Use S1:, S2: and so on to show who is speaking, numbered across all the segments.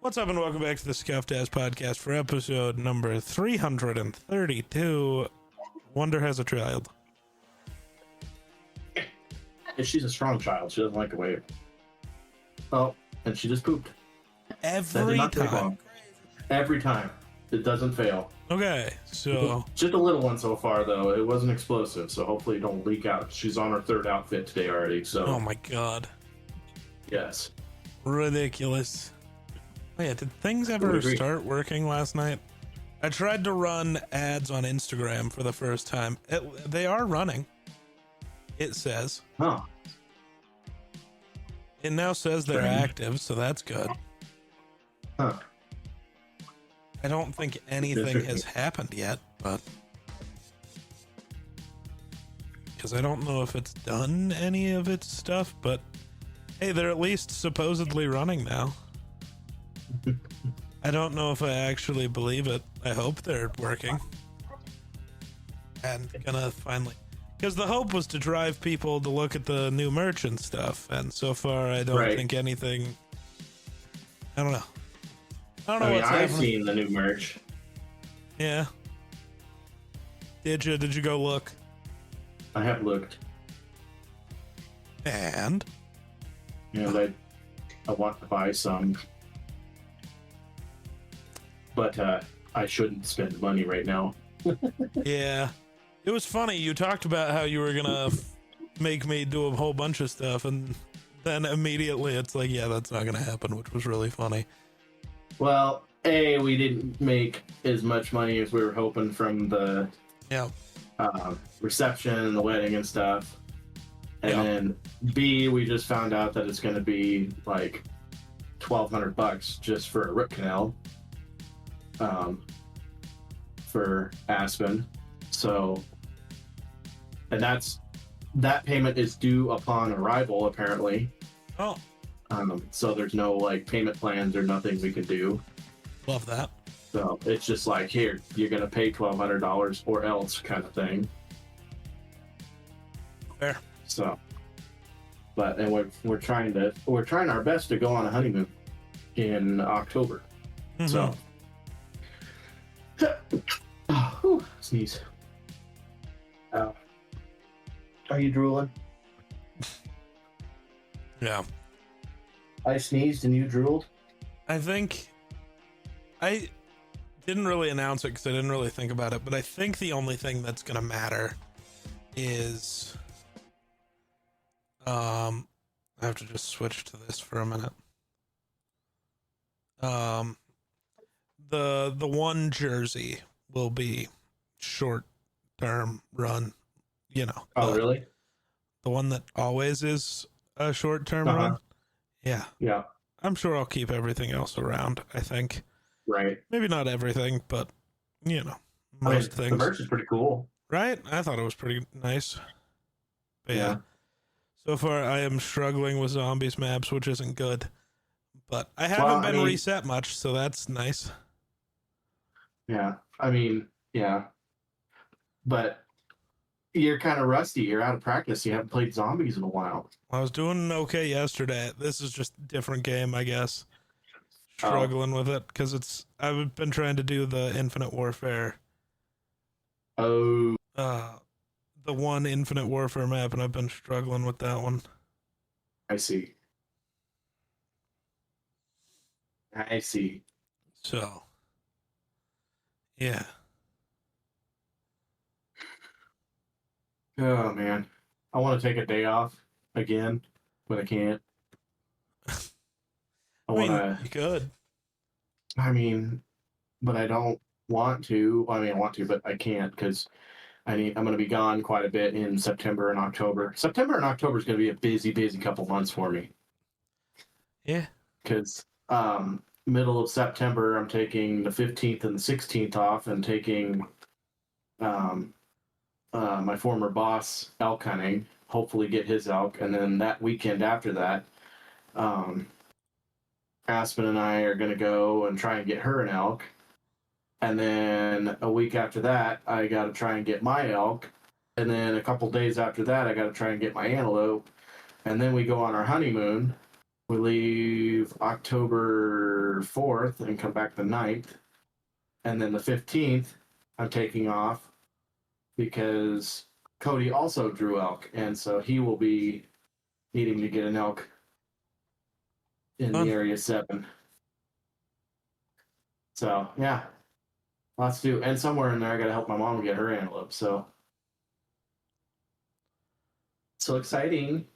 S1: What's up, and welcome back to the Scuffed Ass Podcast for episode number 332. Wonder has a child.
S2: She's a strong child. She doesn't like to wait. Oh, and she just pooped. That did
S1: Every
S2: not take
S1: time.
S2: long. Every time. It doesn't fail.
S1: Okay, so
S2: Just a little one so far, though. It wasn't explosive, so hopefully it don't leak out. She's on her third outfit today already, so
S1: oh my god,
S2: yes.
S1: ridiculous. Oh yeah, did things ever
S2: agree.
S1: start working last night? I tried to run ads on Instagram for the first time. They are running. It says.
S2: Huh.
S1: It now says they're
S2: Strange.
S1: active, so that's good.
S2: Huh.
S1: I don't think anything has
S2: Interesting.
S1: happened yet, but because I don't know if it's done any of its stuff, but hey, they're at least supposedly running now. I don't know if I actually believe it. I hope they're working. And gonna finally, because the hope was to drive people to look at the new merch and stuff, and so far I don't
S2: Right.
S1: think anything. I don't know. I don't know
S2: I mean,
S1: what's
S2: I've
S1: happening.
S2: seen the new merch.
S1: Yeah. Did you? Did you go look?
S2: I have looked,
S1: And
S2: and I want to buy some. But I shouldn't spend money right now.
S1: yeah, it was funny. You talked about how you were gonna make me do a whole bunch of stuff, and then immediately it's like, yeah, that's not gonna happen, which was really funny.
S2: Well, A, we didn't make as much money as we were hoping from the
S1: Yeah.
S2: reception and the wedding and stuff. And
S1: Yeah.
S2: then B, we just found out that it's going to be like $1,200 just for a root canal for Aspen. So, and that payment is due upon arrival apparently.
S1: Oh,
S2: So there's no like payment plans or nothing we can do.
S1: love that.
S2: So it's just like, here, you're going to pay $1,200 or else kind of thing.
S1: Fair.
S2: So, but and we're trying our best to go on a honeymoon in October.
S1: Mhm.
S2: So, whew, sneeze. Are you drooling?
S1: Yeah,
S2: I sneezed and you drooled.
S1: I think I didn't really announce it because I didn't really think about it, but I think the only thing that's gonna matter is I have to just switch to this for a minute. The one jersey will be short term run, you know.
S2: Oh, really?
S1: The one that always is a short term
S2: Uh-huh.
S1: run. Yeah.
S2: Yeah.
S1: I'm sure I'll keep everything else around, I think.
S2: Right.
S1: Maybe not everything, but you know,
S2: I mean,
S1: most things.
S2: the merch is pretty cool.
S1: Right? I thought it was pretty nice. But yeah.
S2: Yeah.
S1: So far I am struggling with zombies maps, which isn't good. But I haven't
S2: Well, I
S1: been
S2: mean-
S1: reset much, so that's nice.
S2: Yeah. I mean, yeah. But you're kind of rusty. You're out of practice. You haven't played zombies in a while.
S1: I was doing okay yesterday. This is just a different game, I guess.
S2: Oh.
S1: Struggling with it because I've been trying to do the Infinite Warfare,
S2: Oh,
S1: the one Infinite Warfare map, and I've been struggling with that one.
S2: I see. I see.
S1: So, yeah.
S2: Oh man, I want to take a day off again, but I can't. I
S1: I mean,
S2: want
S1: you could.
S2: to. I mean, but I don't want to. I mean, I want to, but I can't because I'm going to be gone quite a bit in September and October. September and October is going to be a busy, busy couple months for me
S1: Yeah.
S2: because middle of September I'm taking the 15th and the 16th off, and taking my former boss elk hunting. Hopefully, get his elk, and then that weekend after that, Aspen and I are going to go and try and get her an elk. And then a week after that, I got to try and get my elk. And then a couple days after that, I got to try and get my antelope. And then we go on our honeymoon. We leave October 4th and come back the 9th. And then the 15th, I'm taking off because Cody also drew elk. And so he will be needing to get an elk in
S1: Fun.
S2: the Area 7. So, yeah. Lots to do. And somewhere in there, I got to help my mom get her antelope. So exciting.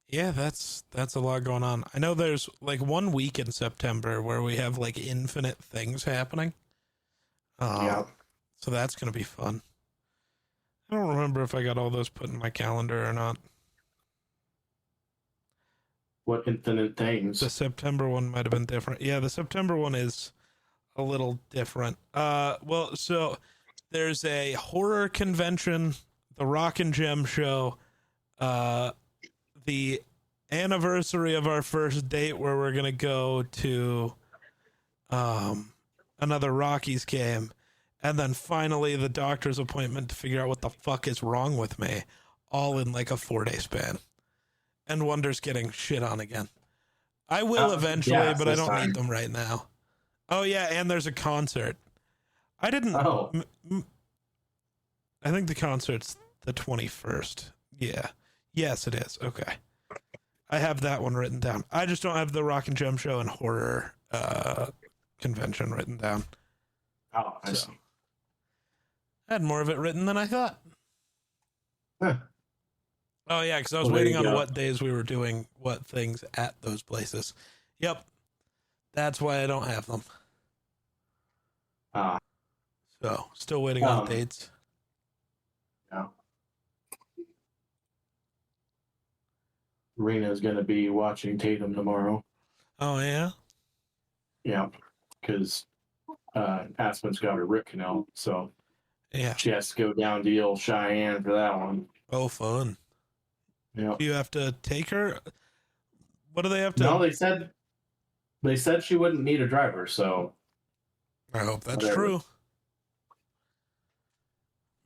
S1: Yeah, that's a lot going on. I know there's like 1 week in September where we have like infinite things happening.
S2: Yeah.
S1: So that's gonna be fun. I don't remember if I got all those put in my calendar or not.
S2: What infinite things?
S1: The September one might have been different. Yeah, the September one is a little different. Well, so there's a horror convention, the Rock and Gem show, the anniversary of our first date where we're gonna go to another Rockies game, and then finally the doctor's appointment to figure out what the fuck is wrong with me, all in like a 4-day span. And Wonder's getting shit on again. I will eventually,
S2: yeah,
S1: but I don't
S2: time.
S1: need them right now. Oh yeah, and there's a concert. I didn't.
S2: Oh.
S1: I think the concert's the 21st. Yeah. Yes, it is. Okay. I have that one written down. I just don't have the Rock and Gem show and horror convention written down.
S2: Oh, I see.
S1: I had more of it written than I thought.
S2: Huh.
S1: Oh yeah, because I was
S2: Well, there
S1: waiting
S2: you
S1: on
S2: go.
S1: what days we were doing what things at those places. Yep. That's why I don't have them.
S2: Ah,
S1: So still waiting on dates.
S2: yeah. Rena's going to be watching Tatum tomorrow.
S1: Oh yeah?
S2: Yeah, because Aspen's got her root canal, so
S1: Yeah.
S2: she has to go down to the old Cheyenne for that one.
S1: Oh, fun.
S2: Yeah.
S1: Do you have to take her? What do they have to?
S2: No, they said she wouldn't need a driver, so
S1: I hope that's
S2: whatever.
S1: true.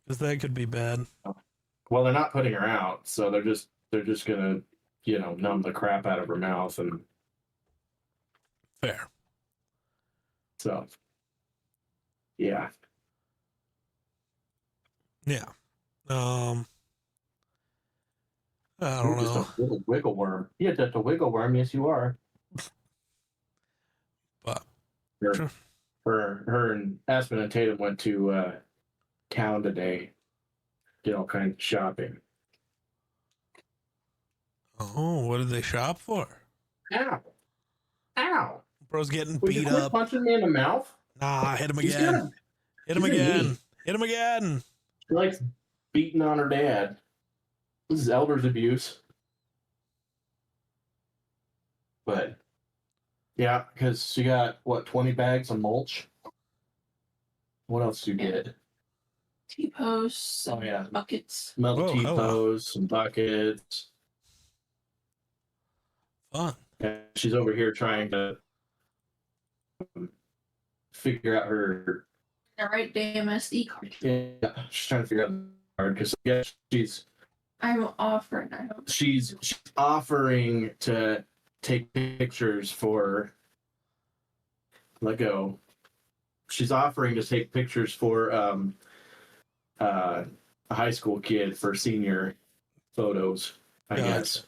S1: Because that could be bad.
S2: Well, they're not putting her out, so they're just gonna, numb the crap out of her mouth, and
S1: Fair.
S2: so yeah.
S1: Yeah. I don't
S2: You're just
S1: know.
S2: a little wiggle worm. Yeah, just a wiggle worm. Yes, you are.
S1: But
S2: Her and Aspen and Tatum went to town today. Did all kinds of shopping.
S1: oh, what did they shop for?
S2: Ow! Ow!
S1: Bro's getting
S2: Will you
S1: beat
S2: quit
S1: up.
S2: punching me in the mouth?
S1: Nah, hit him
S2: She's
S1: again.
S2: gonna-
S1: Hit him
S2: she's gonna
S1: again.
S2: leave.
S1: Hit him again.
S2: She likes beating on her dad. This is elders abuse. But yeah, because she got 20 bags of mulch. What else do you get?
S3: T-posts,
S2: Oh, yeah.
S3: buckets.
S2: Metal
S1: Whoa, hello.
S2: T-posts, some buckets.
S1: Fun.
S2: And she's over here trying to figure out her.
S3: The right damn SD card.
S2: Yeah, she's trying to figure out the card because yeah,
S3: I'm offering. I don't.
S2: she's offering to take pictures for. Let go. She's offering to take pictures for a high school kid for senior photos. I
S1: Gotcha.
S2: guess.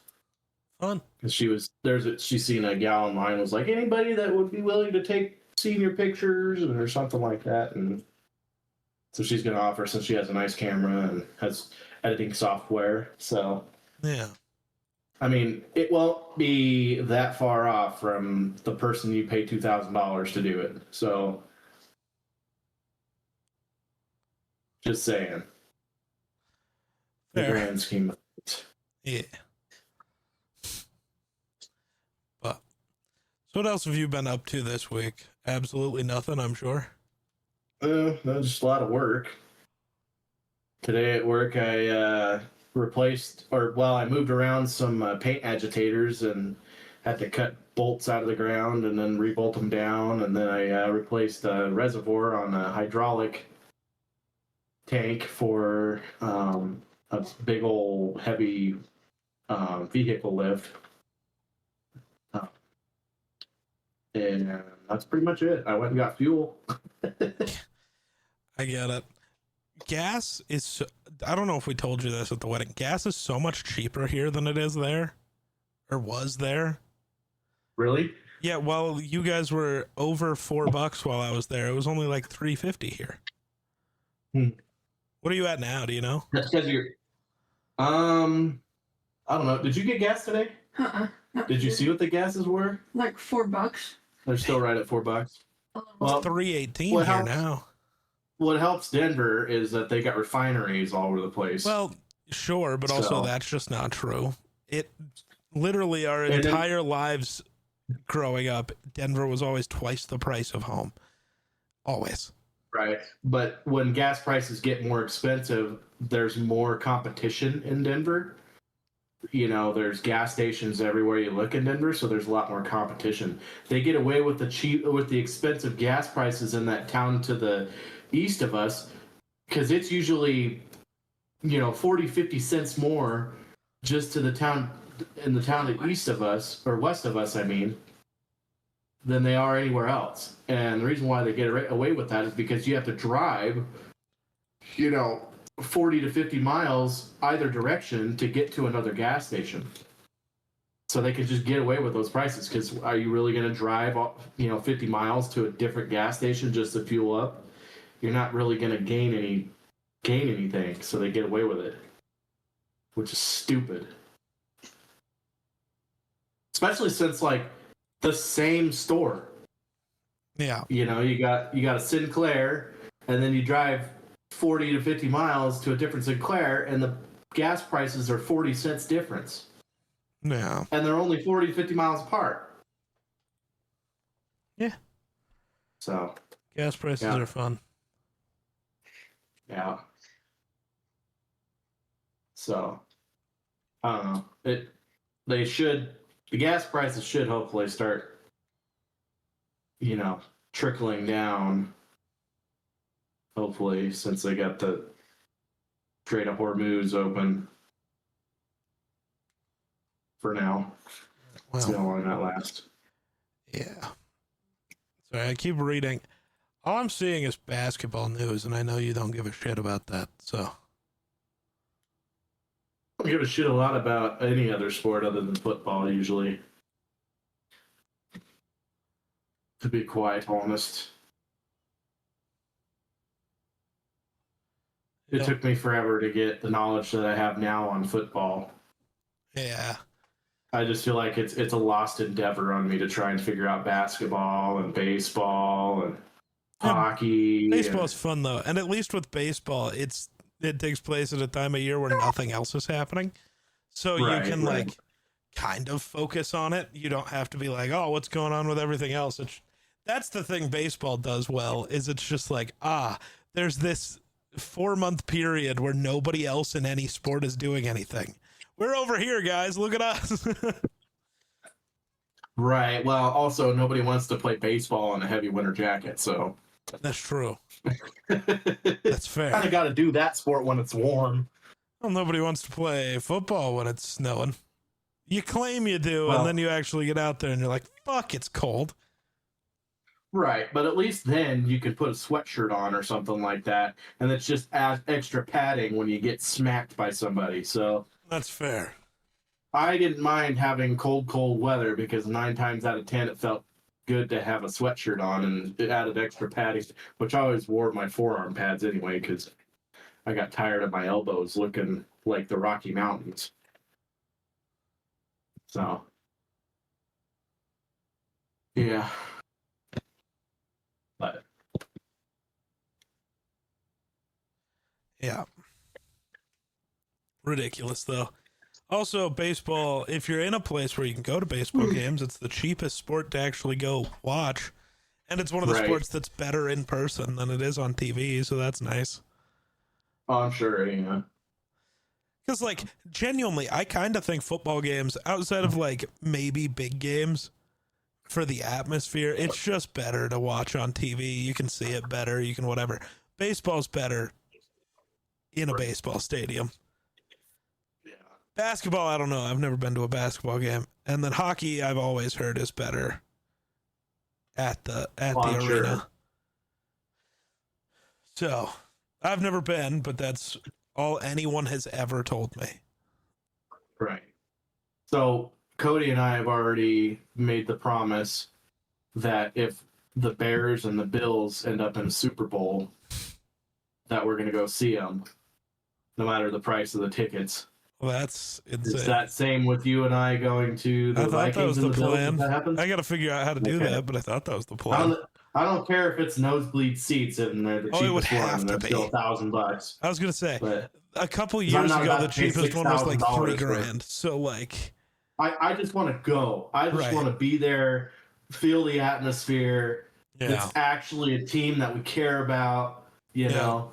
S1: Fun.
S2: Because she's seen a gal online was like, anybody that would be willing to take senior pictures or something like that, and so she's gonna offer since she has a nice camera and has editing software. So
S1: Yeah.
S2: I mean, it won't be that far off from the person you pay $2,000 to do it. So just saying, the
S1: Fair.
S2: grand scheme of it.
S1: Yeah. But so what else have you been up to this week? Absolutely nothing, I'm sure.
S2: That was just a lot of work. Today at work, I I moved around some paint agitators and had to cut bolts out of the ground and then rebolt them down. And then I replaced a reservoir on a hydraulic tank for a big old heavy vehicle lift. And that's pretty much it. I went and got fuel.
S1: I get it. Gas is, I don't know if we told you this at the wedding. Gas is so much cheaper here than it is there, or was there.
S2: Really?
S1: Yeah, well, you guys were over $4 while I was there. It was only like $3.50 here. What are you at now? Do you know?
S2: That's because you're. I don't know. Did you get gas today? Did you see what the gases were?
S3: Like $4.
S2: They're still right at $4. Well,
S1: $3.18 here
S2: helps,
S1: now.
S2: What helps Denver is that they got refineries all over the place.
S1: Well, sure, but also that's just not true. It literally our entire lives growing up, Denver was always twice the price of home. Always.
S2: Right. But when gas prices get more expensive, there's more competition in Denver. You know, there's gas stations everywhere you look in Denver, so there's a lot more competition. They get away with the expensive gas prices in that town to the east of us because it's usually, 40, 50 cents more just to the town east of us, or west of us, I mean, than they are anywhere else. And the reason why they get away with that is because you have to drive, 40 to 50 miles either direction to get to another gas station. So they can just get away with those prices because are you really going to drive, 50 miles to a different gas station just to fuel up? You're not really going to gain anything. So they get away with it, which is stupid. Especially since the same store.
S1: Yeah.
S2: You got a Sinclair, and then you drive 40 to 50 miles to a different Sinclair, and the gas prices are 40 cents difference.
S1: Yeah.
S2: And they're only 40 to 50 miles apart.
S1: Yeah.
S2: So.
S1: Gas prices are fun.
S2: Yeah. So. I don't know. The gas prices should hopefully start, trickling down. Hopefully, since they got the Strait of Hormuz open for now.
S1: Well,
S2: see how long that lasts.
S1: Yeah. Sorry, I keep reading. All I'm seeing is basketball news, and I know you don't give a shit about that, so.
S2: I don't give a shit a lot about any other sport other than football, usually. To be quite honest. It took me forever to get the knowledge that I have now on football.
S1: Yeah.
S2: I just feel like it's a lost endeavor on me to try and figure out basketball and baseball and hockey.
S1: Baseball's fun though, and at least with baseball, it takes place at a time of year where nothing else is happening, so you can kind of focus on it. You don't have to be like, oh, what's going on with everything else? That's the thing baseball does well, is it's just like, there's this 4-month period where nobody else in any sport is doing anything. We're over here, guys. Look at us.
S2: Right. Well, also nobody wants to play baseball in a heavy winter jacket, so
S1: that's true. That's fair.
S2: Kind of got to do that sport when it's warm.
S1: Well, nobody wants to play football when it's snowing. You claim you do, and then you actually get out there and you're like, fuck, it's cold.
S2: Right, but at least then you can put a sweatshirt on or something like that, and it's just extra padding when you get smacked by somebody. So
S1: that's fair.
S2: I didn't mind having cold weather because 9 times out of 10 it felt good to have a sweatshirt on, and it added extra padding, which I always wore my forearm pads anyway because I got tired of my elbows looking like the Rocky Mountains. So, yeah. But
S1: yeah, ridiculous though. Also, baseball, if you're in a place where you can go to baseball games, it's the cheapest sport to actually go watch, and it's one of the sports that's better in person than it is on TV, so that's nice.
S2: Oh, I'm sure, yeah.
S1: Because genuinely, I kind of think football games, outside of maybe big games, for the atmosphere, it's just better to watch on TV. You can see it better. You can whatever. Baseball's better in a baseball stadium. Basketball, I don't know. I've never been to a basketball game. And then hockey, I've always heard is better at the arena.
S2: Sure.
S1: So, I've never been, but that's all anyone has ever told me.
S2: Right. So Cody and I have already made the promise that if the Bears and the Bills end up in a Super Bowl, that we're going to go see them, no matter the price of the tickets.
S1: Well, that's insane.
S2: Is that same with you and I going to the
S1: I thought
S2: Vikings
S1: that was
S2: and
S1: the
S2: the Bills
S1: plan.
S2: if that happens?
S1: I got to figure out how to do
S2: Okay.
S1: that, but I thought that was the plan.
S2: I don't care if it's nosebleed seats and they're the
S1: Oh, it would
S2: cheapest
S1: have
S2: one.
S1: to
S2: They're
S1: be.
S2: still $1,000.
S1: I was going to say,
S2: But
S1: a couple
S2: I'm
S1: years
S2: not
S1: ago,
S2: about
S1: the
S2: to pay
S1: cheapest one was like
S2: $6,000 for it.
S1: $3,000. So, like,
S2: I just want to go. I just
S1: Right.
S2: want to be there, feel the atmosphere.
S1: yeah.
S2: It's actually a team that we care about, you
S1: Yeah.
S2: know.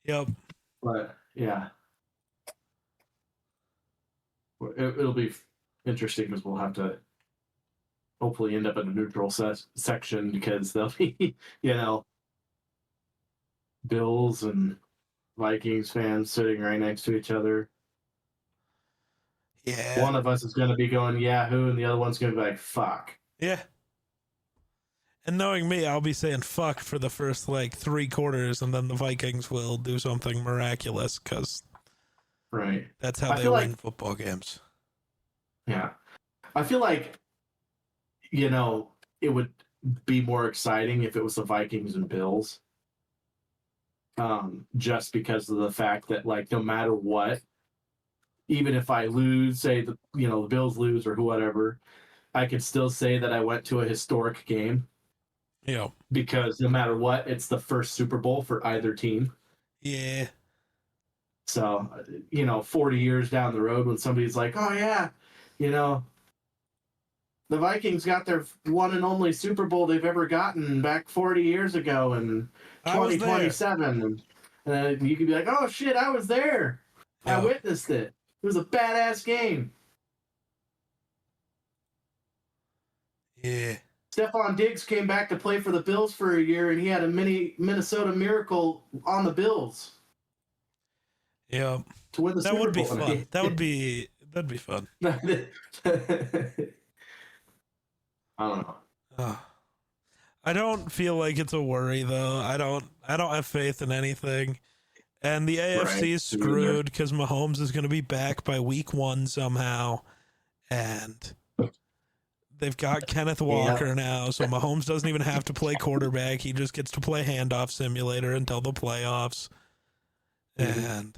S1: Yep.
S2: But yeah, it'll be interesting because we'll have to hopefully end up in a neutral section because there'll be, you know, Bills and Vikings fans sitting right next to each other.
S1: Yeah.
S2: One of us is going to be going Yahoo, and the other one's going to be like, fuck.
S1: Yeah. And knowing me, I'll be saying fuck for the first like 3 quarters, and then the Vikings will do something miraculous because
S2: Right.
S1: that's how
S2: I
S1: they
S2: feel
S1: win
S2: like-
S1: football games.
S2: Yeah. I feel like, you know, it would be more exciting if it was the Vikings and Bills. Just because of the fact that, like, no matter what, even if I lose, say the Bills lose or whatever, I could still say that I went to a historic game
S1: Yeah.
S2: because no matter what, it's the first Super Bowl for either team.
S1: Yeah.
S2: So, 40 years down the road when somebody's like, oh yeah, the Vikings got their one and only Super Bowl they've ever gotten back 40 years ago in
S1: I was there.
S2: 2027. And you could be like, oh shit, I was there. I
S1: Yeah.
S2: witnessed it. It was a badass game.
S1: Yeah.
S2: Stephon Diggs came back to play for the Bills for a year, and he had a mini Minnesota Miracle on the Bills
S1: Yeah.
S2: to win the
S1: That
S2: Super
S1: would be
S2: Bowl.
S1: fun. That'd be fun.
S2: I don't know.
S1: I don't feel like it's a worry though. I don't have faith in anything. And the AFC is
S2: Right.
S1: screwed because Mahomes is going to be back by week 1 somehow. And they've got Kenneth Walker now, so Mahomes doesn't even have to play quarterback. He just gets to play handoff simulator until the playoffs. And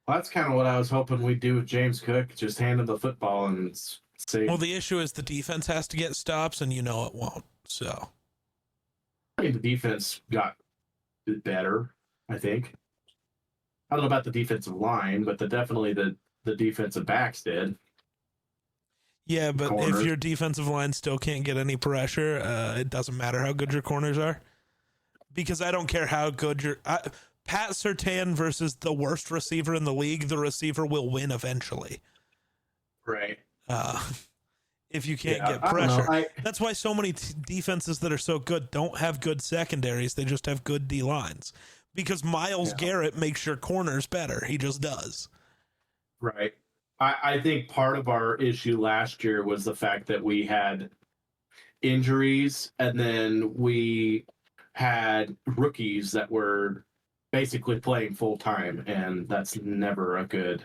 S2: Well, that's kind of what I was hoping we'd do with James Cook. Just hand him the football and say,
S1: well, the issue is the defense has to get stops, and you know it won't. So
S2: I mean, the defense got better, I think. I don't know about the defensive line, but definitely the defensive backs did.
S1: yeah, but
S2: Corners.
S1: if your defensive line still can't get any pressure, it doesn't matter how good your corners are, because I don't care how good your Pat Surtain versus the worst receiver in the league, the receiver will win eventually.
S2: Right.
S1: If you can't get
S2: I don't know.
S1: pressure. That's why so many defenses that are so good don't have good secondaries. They just have good D lines. Because Myles Garrett makes your corners better. He just does.
S2: Right. I think part of our issue last year was the fact that we had injuries and then we had rookies that were basically playing full time, and that's never a good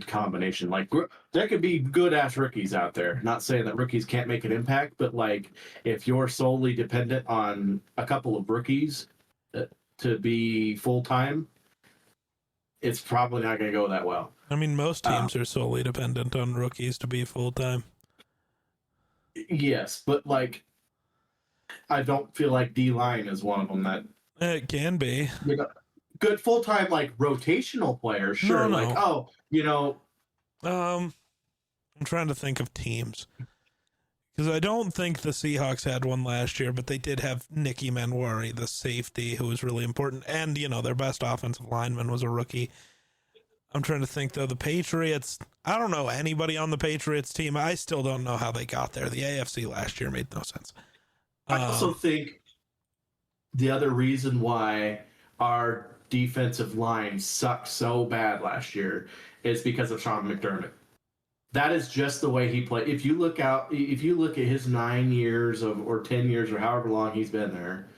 S2: combination. Like, there could be good ass rookies out there. Not saying that rookies can't make an impact, but like if you're solely dependent on a couple of rookies to be full time, it's probably not going to go that well.
S1: I mean, most teams are solely dependent on rookies to be full-time.
S2: Yes, but like, I don't feel like D-line is one of them that
S1: It can be.
S2: good full-time, like rotational players. Sure.
S1: No.
S2: Like, oh,
S1: I'm trying to think of teams. Because I don't think the Seahawks had one last year, but they did have Nicky Manwari, the safety, who was really important. And, their best offensive lineman was a rookie. I'm trying to think, though. The Patriots, I don't know anybody on the Patriots team. I still don't know how they got there. The AFC last year made no sense.
S2: I also think the other reason why our defensive line sucked so bad last year is because of Sean McDermott. That is just the way he played. If you look at his 9 years or 10 years or however long he's been there,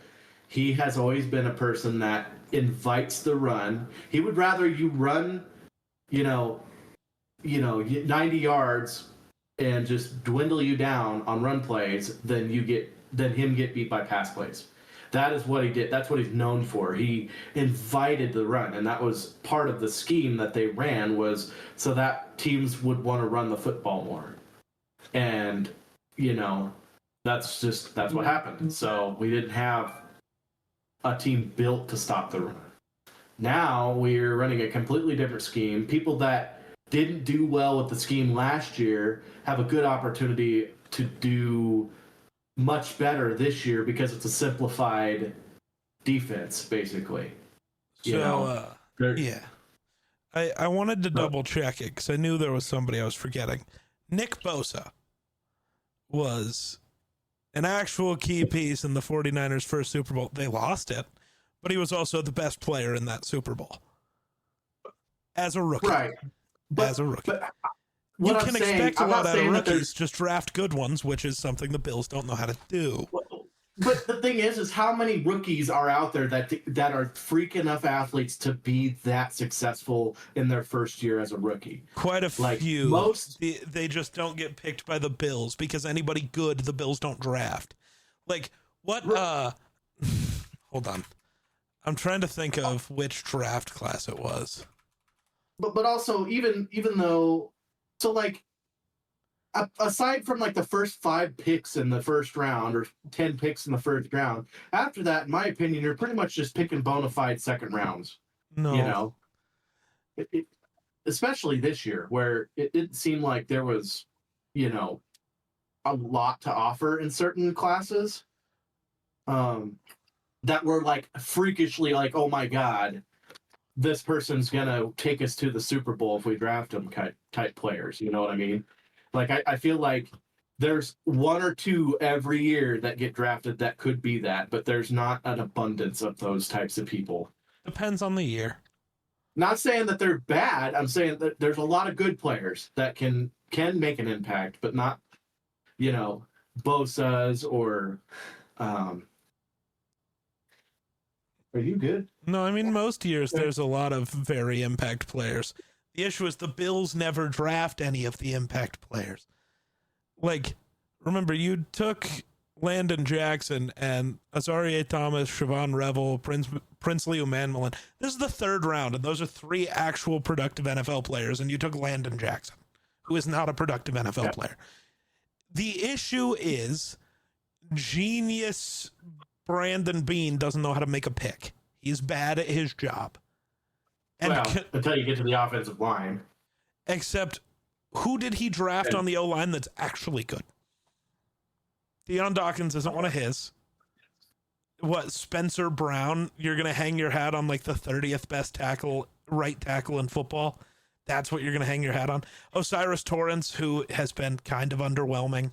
S2: he has always been a person that invites the run. He would rather you run, 90 yards and just dwindle you down on run plays than him get beat by pass plays. That is what he did. That's what he's known for. He invited the run, and that was part of the scheme that they ran, was so that teams would want to run the football more. And, that's what happened. So we didn't have a team built to stop the run. Now we're running a completely different scheme. People that didn't do well with the scheme last year have a good opportunity to do much better this year because it's a simplified defense, basically.
S1: So, yeah. I wanted to double check it because I knew there was somebody I was forgetting. Nick Bosa was an actual key piece in the 49ers' first Super Bowl. They lost it, but he was also the best player in that Super Bowl. As a rookie.
S2: Right.
S1: As a rookie. You can expect a lot out of rookies, just draft good ones, which is something the Bills don't know how to do.
S2: But the thing is how many rookies are out there that are freak enough athletes to be that successful in their first year as a rookie?
S1: Quite a few.
S2: Most
S1: they just don't get picked by the Bills because anybody good the Bills don't draft. Like what? Hold on, I'm trying to think of which draft class it was.
S2: But also even though. So, aside from, the first 5 picks in the first round or 10 picks in the first round, after that, in my opinion, you're pretty much just picking bona fide second rounds.
S1: No.
S2: Especially this year, where it didn't seem like there was, a lot to offer in certain classes that were, freakishly oh, my God, this person's going to take us to the Super Bowl if we draft them type players. You know what I mean? I feel like there's 1 or 2 every year that get drafted that could be that, but there's not an abundance of those types of people.
S1: Depends on the year.
S2: Not saying that they're bad. I'm saying that there's a lot of good players that can make an impact, but not, Bosa's or, are you good?
S1: No, I mean, most years there's a lot of very impact players. The issue is the Bills never draft any of the impact players. Remember, you took Landon Jackson and Azareye'h Thomas, Siobhan Revel, Princely Umanmielen. This is the 3rd round, and those are 3 actual productive NFL players, and you took Landon Jackson, who is not a productive NFL player. The issue is genius Brandon Beane doesn't know how to make a pick. He's bad at his job. And
S2: until you get to the offensive line.
S1: Except, who did he draft on the O-line that's actually good? Deion Dawkins isn't one of his. What, Spencer Brown? You're going to hang your hat on the 30th best right tackle in football? That's what you're going to hang your hat on? Osiris Torrance, who has been kind of underwhelming.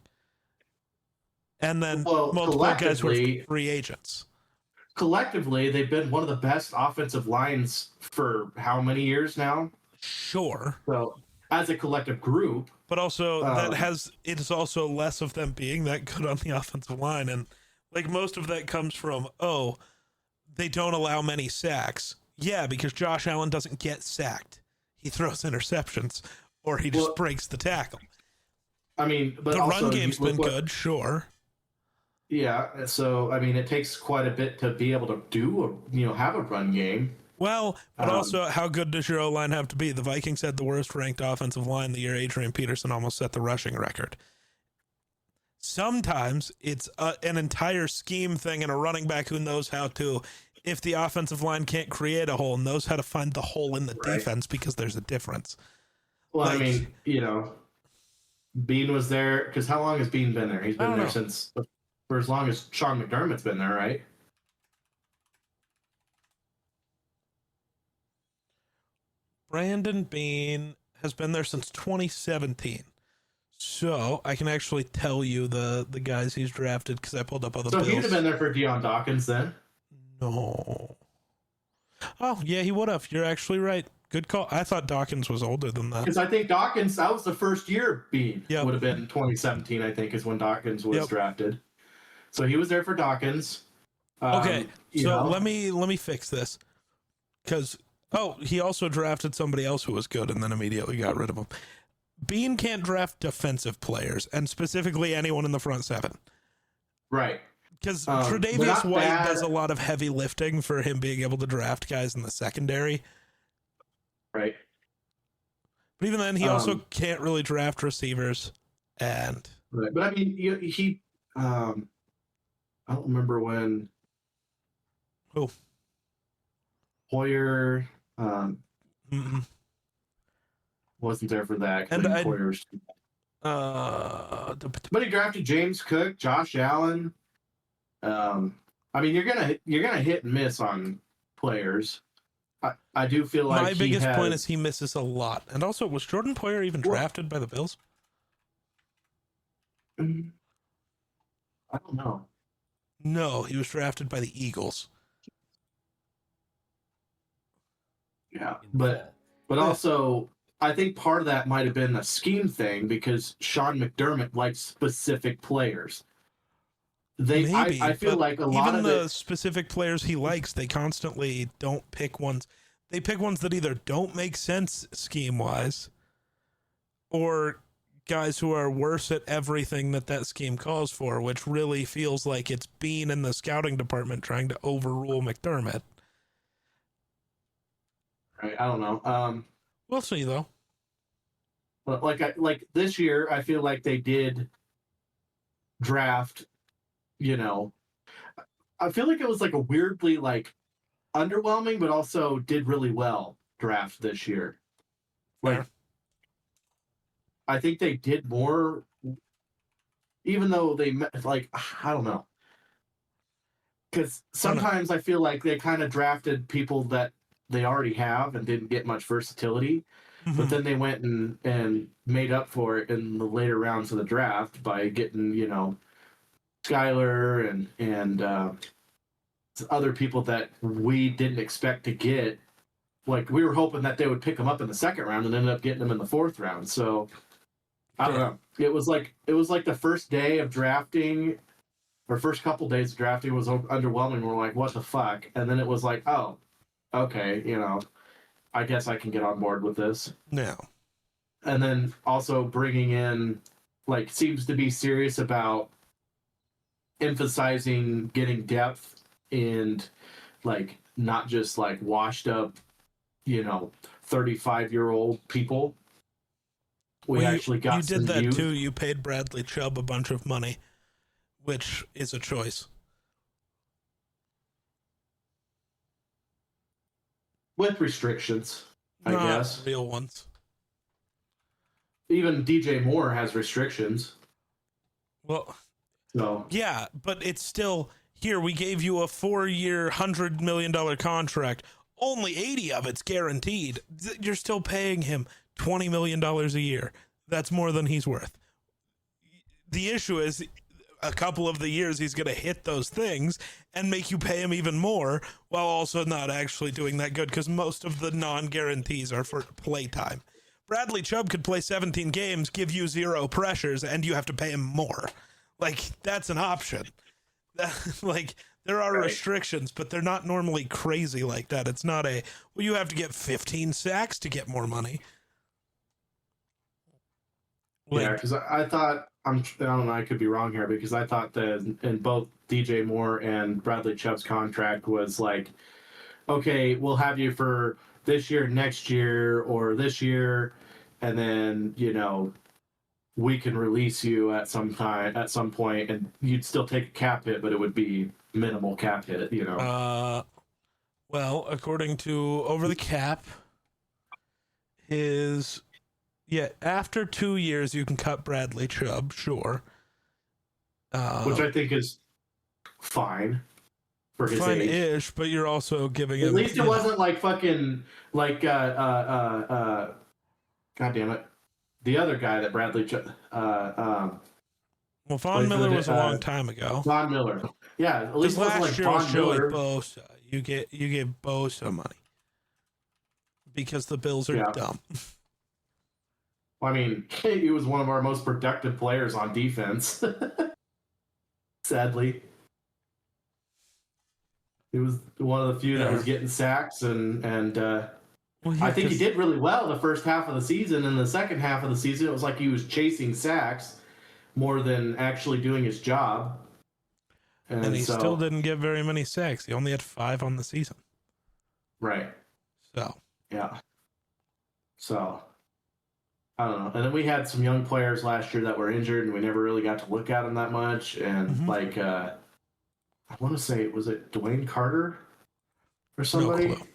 S1: And then multiple guys who are free agents.
S2: Collectively, they've been one of the best offensive lines for how many years now?
S1: Sure.
S2: So, as a collective group.
S1: But also, it's also less of them being that good on the offensive line. And, most of that comes from, they don't allow many sacks. Yeah, because Josh Allen doesn't get sacked. He throws interceptions, or he just breaks the tackle.
S2: I mean, but
S1: the
S2: also,
S1: run game's been good, sure.
S2: Yeah, so it takes quite a bit to be able to have a run game.
S1: Well, but also, how good does your O-line have to be? The Vikings had the worst ranked offensive line the year Adrian Peterson almost set the rushing record. Sometimes it's an entire scheme thing and a running back who knows how to, if the offensive line can't create a hole, knows how to find the hole in the defense because there's a difference.
S2: Well, Beane was there, because how long has Beane been there? He's been there since... for as long as Sean McDermott's been there, right?
S1: Brandon Beane has been there since 2017. So I can actually tell you the guys he's drafted because I pulled up other Bills.
S2: So he'd have been there for Deion Dawkins then?
S1: No. Oh, yeah, he would have. You're actually right. Good call. I thought Dawkins was older than that.
S2: Because I think Dawkins, that was the first year Bean
S1: Yep.
S2: would have been 2017, I think, is when Dawkins was
S1: Yep.
S2: drafted. So he was there for Dawkins.
S1: Okay,
S2: you
S1: so
S2: know.
S1: let me fix this. Because, he also drafted somebody else who was good and then immediately got rid of him. Bean can't draft defensive players, and specifically anyone in the front seven.
S2: Right.
S1: Because
S2: but
S1: Tre'Davious
S2: not
S1: White
S2: bad.
S1: does a lot of heavy lifting for him being able to draft guys in the secondary.
S2: Right.
S1: But even then, he also can't really draft receivers. And
S2: Right. But I mean, he I don't remember when.
S1: Who?
S2: Hoyer
S1: mm-mm.
S2: wasn't there for that. 'Cause
S1: And
S2: I think
S1: I-
S2: Hoyer was-
S1: uh,
S2: but he drafted James Cook, Josh Allen. I mean, you're gonna hit and miss on players. I do feel like
S1: my biggest
S2: has,
S1: point is he misses a lot. And also, was Jordan Poyer even
S2: Well-
S1: drafted by the Bills?
S2: I don't know.
S1: No, he was drafted by the Eagles.
S2: Yeah, but also I think part of that might have been a scheme thing because Sean McDermott likes specific players.
S1: Maybe,
S2: I feel
S1: but
S2: like a lot
S1: even
S2: of
S1: the
S2: it.
S1: specific players he likes, they constantly don't pick ones. They pick ones that either don't make sense scheme wise, or guys who are worse at everything that scheme calls for, which really feels like it's Bean in the scouting department trying to overrule McDermott.
S2: Right, I don't know.
S1: We'll see though.
S2: But like this year, I feel like they did draft. You know, I feel like it was like a weirdly like underwhelming, but also did really well draft this year. Like,
S1: Fair.
S2: I think they did more, even though they like I don't know, because sometimes I feel like they kind of drafted people that they already have and didn't get much versatility, but then they went and made up for it in the later rounds of the draft by getting Skyler and other people that we didn't expect to get. Like we were hoping that they would pick them up in the second round and ended up getting them in the fourth round. So I don't know. It was like the first day of drafting, or first couple days of drafting was underwhelming. We're like, what the fuck? And then it was like, oh, okay, I guess I can get on board with this.
S1: Yeah.
S2: And then also bringing in, like, seems to be serious about emphasizing getting depth and like not just like washed up 35-year-old people. We actually got
S1: you did that
S2: youth.
S1: too. You paid Bradley Chubb a bunch of money, which is a choice.
S2: With restrictions, I
S1: Not
S2: guess.
S1: real ones.
S2: Even DJ Moore has restrictions.
S1: Well,
S2: So
S1: yeah, but it's still here. We gave you a 4-year, $100 million contract. Only 80 of it's guaranteed. You're still paying him $20 million a year. That's more than he's worth. The issue is a couple of the years he's going to hit those things and make you pay him even more while also not actually doing that good, because most of the non-guarantees are for playtime. Bradley Chubb could play 17 games, give you 0 pressures, and you have to pay him more. Like, that's an option. Like, there are
S2: Right.
S1: restrictions, but they're not normally crazy like that. It's not you have to get 15 sacks to get more money.
S2: yeah, because I thought I don't know, I could be wrong here, because I thought that in both DJ Moore and Bradley Chubb's contract was like, okay, we'll have you for this year, next year, or this year, and then we can release you at some point, and you'd still take a cap hit, but it would be minimal cap hit.
S1: Well, according to Over the Cap, after 2 years you can cut Bradley Chubb, sure.
S2: Which I think is fine for his age.
S1: Fine-ish, but you're also giving him.
S2: At least it wasn't like fucking like God damn it, the other guy that Bradley
S1: Well, Von
S2: Played for
S1: Miller
S2: the-
S1: was a long time ago.
S2: Von Miller. Yeah, at least
S1: Because
S2: it wasn't
S1: last
S2: like
S1: year was
S2: Von
S1: Joey
S2: Miller.
S1: Bosa. You gave Bosa money because the Bills are
S2: Yeah.
S1: dumb.
S2: I mean, he was one of our most productive players on defense. Sadly, he was one of the few that was getting sacks, and
S1: Well,
S2: I think he did really well the first half of the season. And the second half of the season, it was like he was chasing sacks more than actually doing his job.
S1: And he
S2: so,
S1: still didn't get very many sacks. He only had 5 on the season.
S2: right.
S1: So,
S2: Yeah. So, I don't know. And then we had some young players last year that were injured, and we never really got to look at them that much. And
S1: Mhm.
S2: I want to say, was it Dwayne Carter or
S1: no
S2: somebody
S1: clue.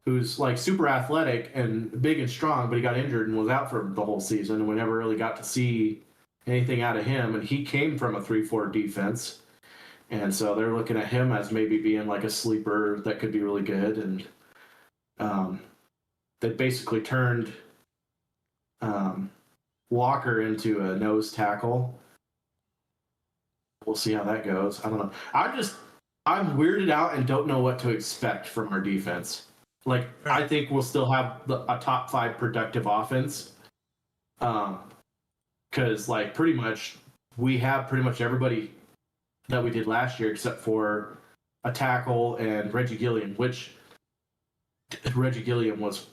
S2: who's like super athletic and big and strong, but he got injured and was out for the whole season, and we never really got to see anything out of him. And he came from a 3-4 defense, and so they're looking at him as maybe being like a sleeper that could be really good. And they basically turned Walker into a nose tackle. We'll see how that goes. I don't know. I'm weirded out and don't know what to expect from our defense. Like,
S1: Right.
S2: I think we'll still have a top 5 productive offense. Because like pretty much we have pretty much everybody that we did last year except for a tackle and Reggie Gilliam, which Reggie Gilliam was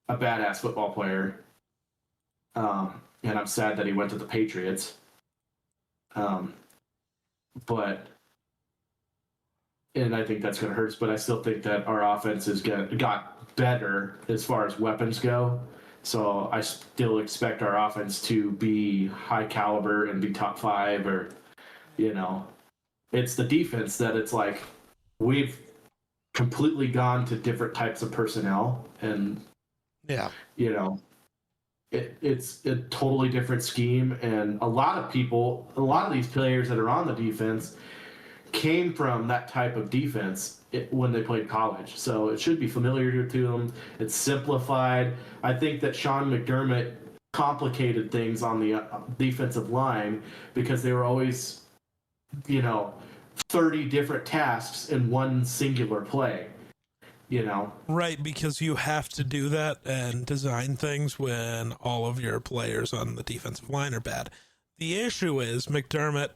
S2: a badass football player. And I'm sad that he went to the Patriots. But I think that's going to hurt us. But I still think that our offense got better as far as weapons go. So I still expect our offense to be high caliber and be top 5, or, it's the defense that it's like we've completely gone to different types of personnel, and
S1: Yeah.
S2: It's a totally different scheme. And a lot of these players that are on the defense came from that type of defense when they played college. So it should be familiar to them. It's simplified. I think that Sean McDermott complicated things on the defensive line because they were always, 30 different tasks in one singular play.
S1: Right, because you have to do that and design things when all of your players on the defensive line are bad. The issue is McDermott,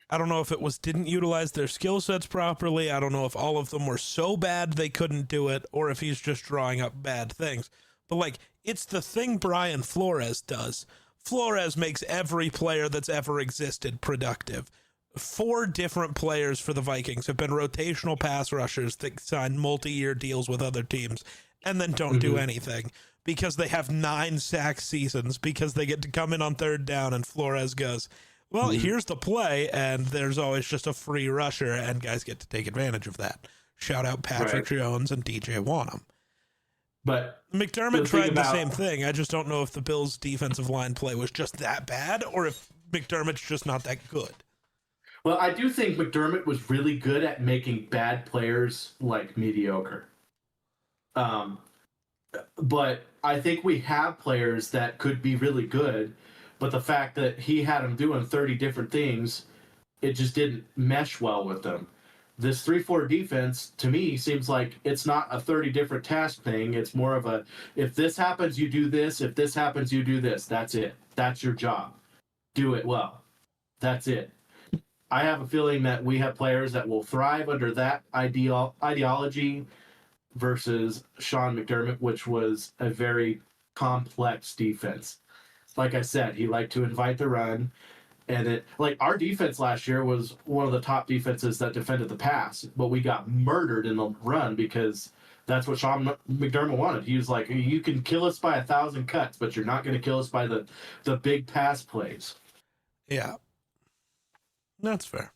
S1: I don't know if it didn't utilize their skill sets properly. I don't know if all of them were so bad they couldn't do it, or if he's just drawing up bad things. But, it's the thing Brian Flores does. Flores makes every player that's ever existed productive. 4 different players for the Vikings have been rotational pass rushers that sign multi-year deals with other teams and then don't do anything because they have 9 sack seasons because they get to come in on 3rd down and Flores goes, well, here's the play, and there's always just a free rusher, and guys get to take advantage of that. Shout out Patrick Jones and DJ Wanham.
S2: But
S1: McDermott tried the same thing. I just don't know if the Bills' defensive line play was just that bad or if McDermott's just not that good.
S2: Well, I do think McDermott was really good at making bad players mediocre. But I think we have players that could be really good, but the fact that he had them doing 30 different things, it just didn't mesh well with them. This 3-4 defense, to me, seems like it's not a 30 different task thing. It's more of a, if this happens, you do this. If this happens, you do this. That's it. That's your job. Do it well. That's it. I have a feeling that we have players that will thrive under that ideology versus Sean McDermott, which was a very complex defense. Like I said, he liked to invite the run. And our defense last year was one of the top defenses that defended the pass, but we got murdered in the run because that's what Sean McDermott wanted. He was like, you can kill us by 1,000 cuts, but you're not going to kill us by the big pass plays.
S1: Yeah. That's fair.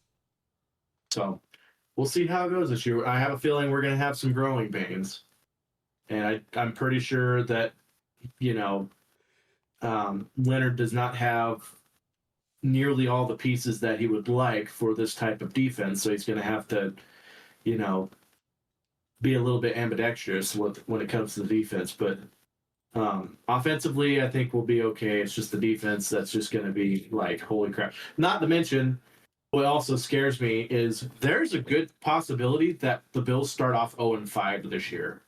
S2: So we'll see how it goes this year. I have a feeling we're going to have some growing pains. And I'm pretty sure that, Leonard does not have nearly all the pieces that he would like for this type of defense. So he's going to have to, be a little bit ambidextrous when it comes to the defense. But Offensively, I think we'll be okay. It's just the defense that's just going to be like, holy crap. Not to mention, what also scares me is there's a good possibility that the Bills start off 0-5 this year.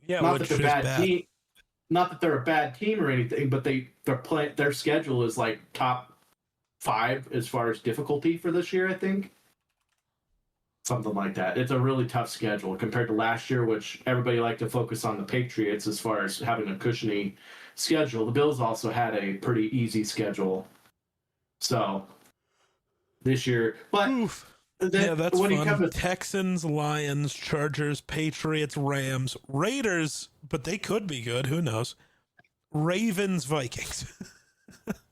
S1: Yeah,
S2: Not
S1: which
S2: that they're
S1: is
S2: bad
S1: bad.
S2: team, not that they're a bad team or anything, but their schedule is like top 5 as far as difficulty for this year. I think something like that. It's a really tough schedule compared to last year, which everybody liked to focus on the Patriots as far as having a cushiony schedule. The Bills also had a pretty easy schedule, so this year, but.
S1: Oof.
S2: Then,
S1: Yeah, that's
S2: when you
S1: fun.
S2: come to
S1: Texans, Lions, Chargers, Patriots, Rams, Raiders, but they could be good. Who knows? Ravens, Vikings.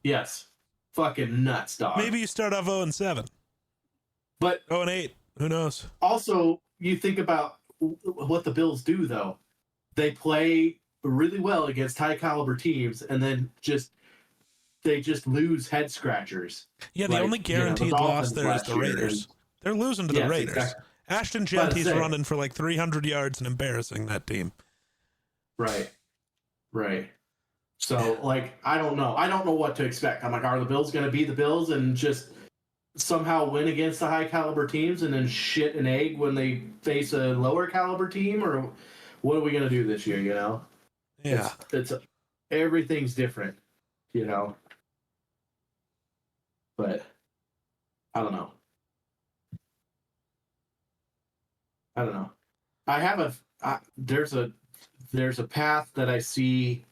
S2: yes, fucking nuts, dog.
S1: Maybe you start off 0-7,
S2: But
S1: 0-8. Who knows?
S2: also, you think about what the Bills do, though. They play really well against high caliber teams, and then they just lose head scratchers.
S1: Yeah, the
S2: Like,
S1: only
S2: the
S1: guaranteed loss
S2: Dolphins
S1: there is
S2: last
S1: the
S2: year,
S1: Raiders.
S2: and-
S1: They're losing to the
S2: Yes,
S1: Raiders.
S2: exactly.
S1: Ashton
S2: But I'm
S1: Genty's
S2: saying-
S1: running for like 300 yards and embarrassing that team.
S2: Right. So, like, I don't know. I don't know what to expect. I'm like, are the Bills going to be the Bills and just somehow win against the high caliber teams and then shit an egg when they face a lower caliber team, or what are we going to do this year? You know?
S1: Yeah.
S2: It's everything's different, you know. But I don't know. I have there's a path that I see.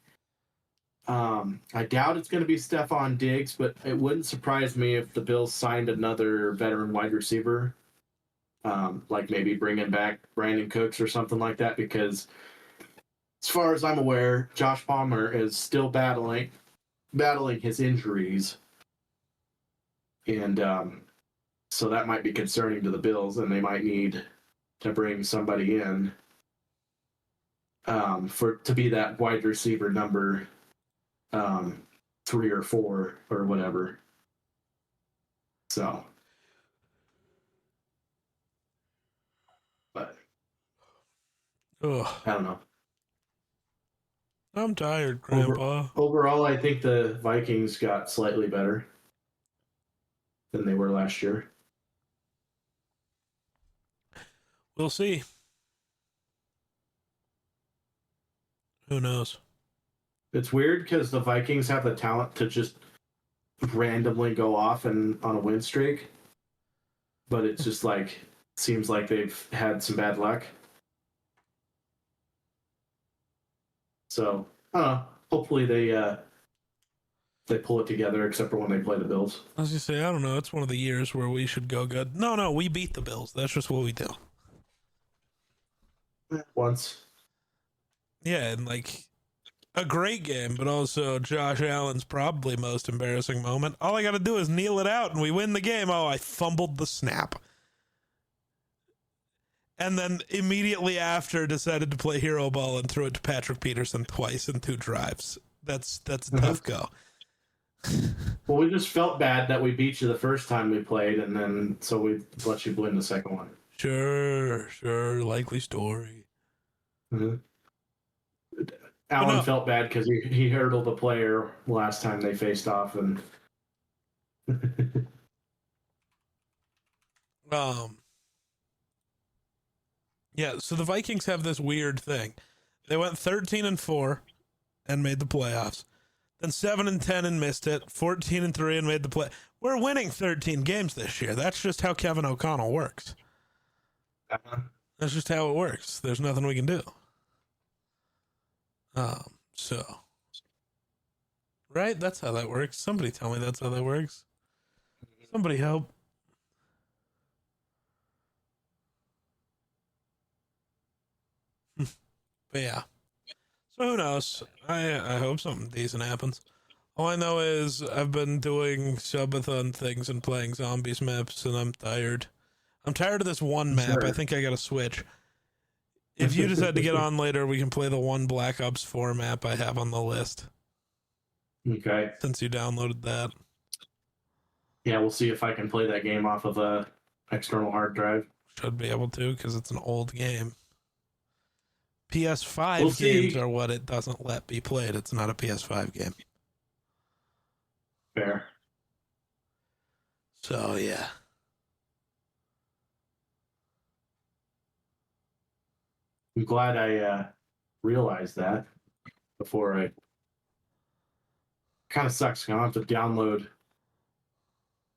S2: I doubt it's going to be Stephon Diggs, but it wouldn't surprise me if the Bills signed another veteran wide receiver, like maybe bringing back Brandon Cooks or something like that. Because as far as I'm aware, Josh Palmer is still battling his injuries, and so that might be concerning to the Bills, and they might need to bring somebody in to be that wide receiver number 3 or 4 or whatever. So, but
S1: Ugh.
S2: I don't know.
S1: I'm tired, Grandpa.
S2: Overall, I think the Vikings got slightly better than they were last year.
S1: We'll see. Who knows?
S2: It's weird because the Vikings have the talent to just randomly go off and on a win streak, but it's just like seems like they've had some bad luck. So I don't know. Hopefully they pull it together, except for when they play the Bills.
S1: I was gonna say, I don't know. It's one of the years where we should go good. No, we beat the Bills. That's just what we do.
S2: Once.
S1: Yeah, and like a great game, but also Josh Allen's probably most embarrassing moment. All I got to do is kneel it out and we win the game. Oh, I fumbled the snap. And then immediately after decided to play hero ball and threw it to Patrick Peterson twice in 2 drives. That's a tough go.
S2: Well, we just felt bad that we beat you the first time we played, and then so we let you win the second one.
S1: Sure. Likely story.
S2: Mm-hmm. Allen felt bad because he hurdled a player last time they faced off, and
S1: yeah. So the Vikings have this weird thing. They went 13-4 and made the playoffs. Then 7-10 and missed it. 14-3 and made the play. We're winning 13 games this year. That's just how Kevin O'Connell works. That's just how it works. There's nothing we can do. So, right? That's how that works. Somebody tell me that's how that works. Somebody help. But yeah. So who knows? I hope something decent happens. All I know is I've been doing subathon things and playing zombies maps, and I'm tired. I'm tired of this one map.
S2: Sure.
S1: I think I got to switch. If you decide to get on later, we can play the one Black Ops 4 map I have on the list.
S2: Okay.
S1: Since you downloaded that.
S2: Yeah, we'll see if I can play that game off of a external hard drive.
S1: Should be able to, because it's an old game. PS5
S2: We'll see.
S1: games are what it doesn't let be played. It's not a PS5 game.
S2: Fair.
S1: So, yeah.
S2: I'm glad I realized that before I. Kind of sucks. I'm gonna have to download.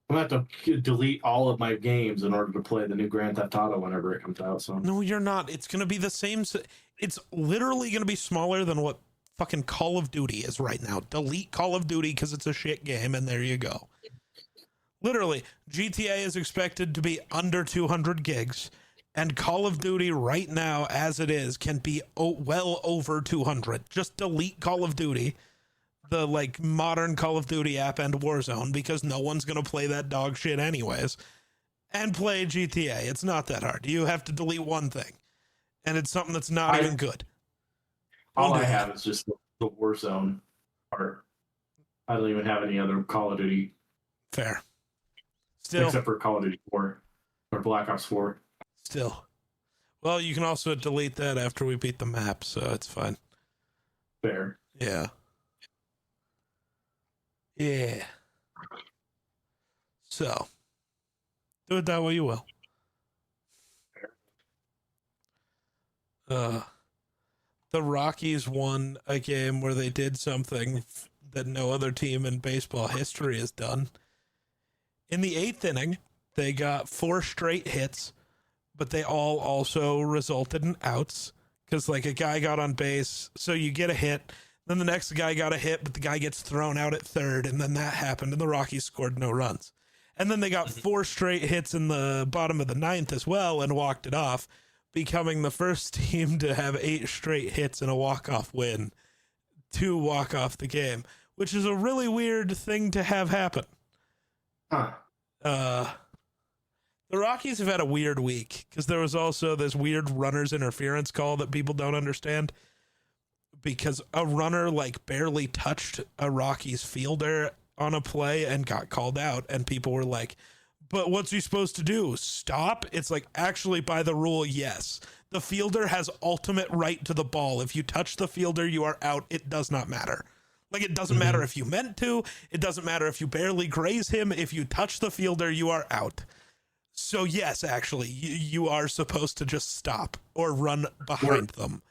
S2: I'm gonna have to delete all of my games in order to play the new Grand Theft Auto whenever it comes out. So
S1: No, you're not. It's going to be the same. It's literally going to be smaller than what fucking Call of Duty is right now. Delete Call of Duty because it's a shit game, and there you go. Literally, GTA is expected to be under 200 gigs, and Call of Duty right now, as it is, can be well over 200. Just delete Call of Duty, the like modern Call of Duty app, and Warzone, because no one's going to play that dog shit anyways, and play GTA. It's not that hard. You have to delete one thing, and it's something that's not even good.
S2: all I have is just the Warzone part. I don't even have any other Call of Duty
S1: Fair. Still.
S2: except for Call of Duty 4 or Black Ops 4.
S1: Still. Well, you can also delete that after we beat the map, so it's fine.
S2: Fair.
S1: Yeah. Yeah. So, do it that way you will. The Rockies won a game where they did something that no other team in baseball history has done. In the 8th inning, they got 4 straight hits, but they all also resulted in outs because, like, a guy got on base, so you get a hit. Then the next guy got a hit, but the guy gets thrown out at third, and then that happened, and the Rockies scored no runs. And then they got 4 straight hits in the bottom of the 9th as well and walked it off, becoming the first team to have 8 straight hits and a walk-off win to walk off the game, which is a really weird thing to have happen.
S2: Huh.
S1: The Rockies have had a weird week because there was also this weird runner's interference call that people don't understand, because a runner like barely touched a Rockies fielder on a play and got called out, and people were like, but what's he supposed to do? Stop? It's like, actually, by the rule, yes. The fielder has ultimate right to the ball. If you touch the fielder, you are out. It does not matter. Like, it doesn't matter if you meant to. It doesn't matter if you barely graze him. If you touch the fielder, you are out. So, yes, actually, you are supposed to just stop or run behind them.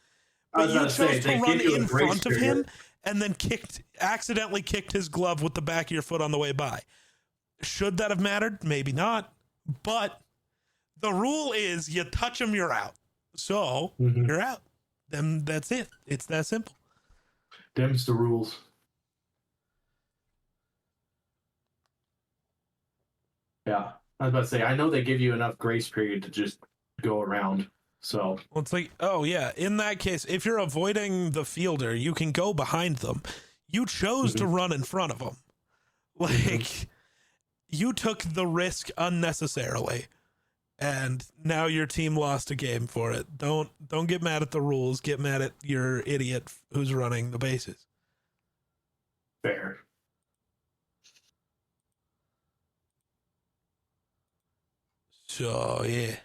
S1: But you chose to run in front of him and then accidentally kicked his glove with the back of your foot on the way by. Should that have mattered? Maybe not. But the rule is you touch him, you're out. So you're out. Then that's it. It's that simple.
S2: Them's the rules. Yeah. I was about to say, I know they give you enough grace period to just go around. So
S1: Well, it's like, oh, yeah. In that case, if you're avoiding the fielder, you can go behind them. You chose to run in front of them. Like, you took the risk unnecessarily, and now your team lost a game for it. Don't get mad at the rules. Get mad at your idiot who's running the bases.
S2: fair.
S1: So, yeah.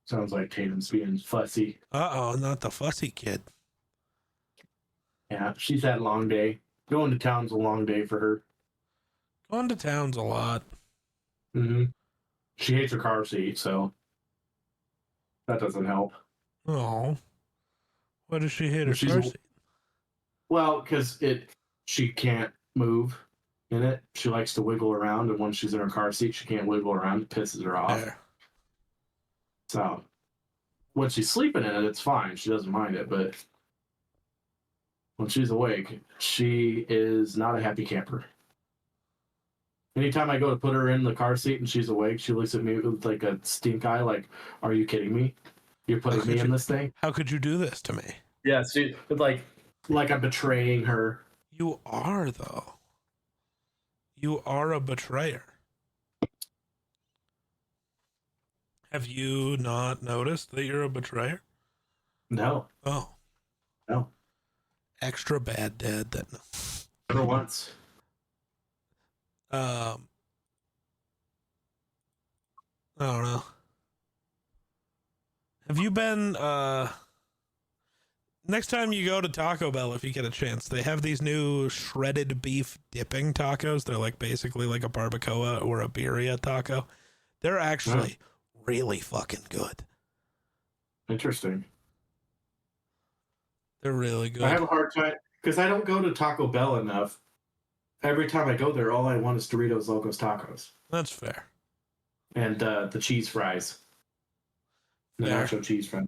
S2: Sounds like Tatum's being fussy.
S1: Uh-oh, not the fussy kid.
S2: Yeah, she's had a long day. Going to town's a long day for her.
S1: Going to town's a lot.
S2: She hates her car seat, so that doesn't help.
S1: Oh. Why does she hate her
S2: She's-
S1: car seat?
S2: Well, because she can't move in it. She likes to wiggle around, and when she's in her car seat, she can't wiggle around. It pisses her off.
S1: There.
S2: So when she's sleeping in it, it's fine. She doesn't mind it, but when she's awake, she is not a happy camper. Anytime I go to put her in the car seat and she's awake, she looks at me with like a stink eye, like, "Are you kidding me? You're putting me in this thing?"
S1: How could you do this to me?
S2: Yeah, she like I'm betraying her.
S1: You are, though. You are a betrayer. Have you not noticed that you're a betrayer?
S2: No,
S1: Oh.
S2: No.
S1: Extra bad dad. That
S2: for once.
S1: Um, I don't know. Have you been next time you go to Taco Bell, if you get a chance, they have these new shredded beef dipping tacos. They're like basically like a barbacoa or a birria taco. They're actually really fucking good.
S2: Interesting.
S1: They're really good.
S2: I have a hard time because I don't go to Taco Bell enough. Every time I go there, all I want is Doritos Locos Tacos
S1: That's fair.
S2: and the cheese fries, the
S1: Fair.
S2: nacho cheese fries.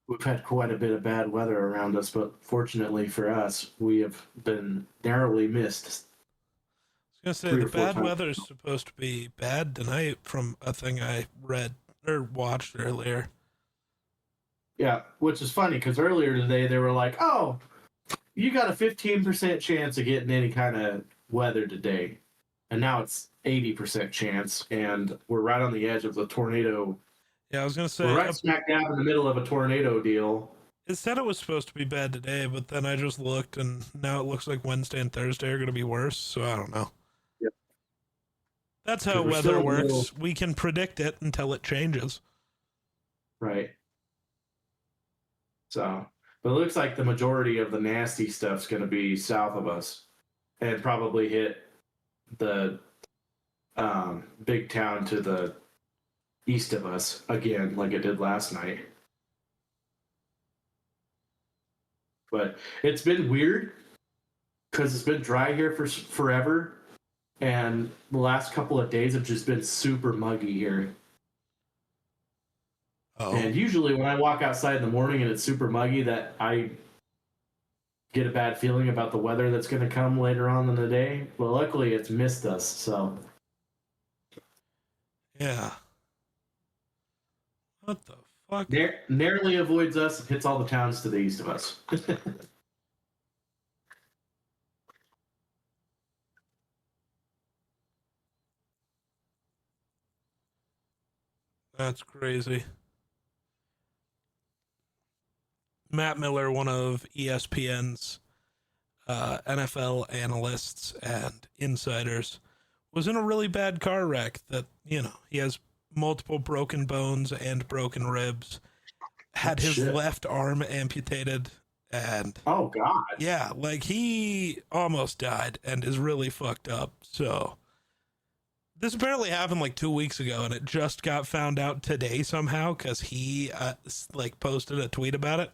S2: We've had quite a bit of bad weather around us, but fortunately for us, we have been narrowly missed.
S1: I was gonna say
S2: 3
S1: the
S2: or 4
S1: bad
S2: times.
S1: weather is supposed to be bad tonight from a thing I read or watched earlier.
S2: Yeah, which is funny because earlier today they were like, "Oh, you got a 15% chance of getting any kind of weather today," and now it's 80% chance, and we're right on the edge of the tornado.
S1: Yeah, I was gonna say
S2: We're right smack dab in the middle of a tornado deal.
S1: it said it was supposed to be bad today, but then I just looked and now it looks like Wednesday and Thursday are gonna be worse. So I don't know.
S2: Yep.
S1: That's how
S2: 'Cause we're
S1: weather
S2: still in the
S1: works.
S2: middle.
S1: We can predict it until it changes.
S2: Right. So, but it looks like the majority of the nasty stuff's going to be south of us, and probably hit the big town to the east of us again, like it did last night. But it's been weird because it's been dry here for forever, and the last couple of days have just been super muggy here.
S1: Oh,
S2: And usually when I walk outside in the morning and it's super muggy, that I get a bad feeling about the weather that's going to come later on in the day. But luckily it's missed us, so
S1: yeah. What the fuck?
S2: narrowly avoids us and hits all the towns to the east of us.
S1: That's crazy. Matt Miller, one of ESPN's NFL analysts and insiders, was in a really bad car wreck that, he has multiple broken bones and broken ribs, had his
S2: Shit.
S1: left arm amputated, and
S2: Oh God.
S1: yeah, like he almost died and is really fucked up. So this apparently happened like 2 weeks ago, and it just got found out today somehow because he posted a tweet about it,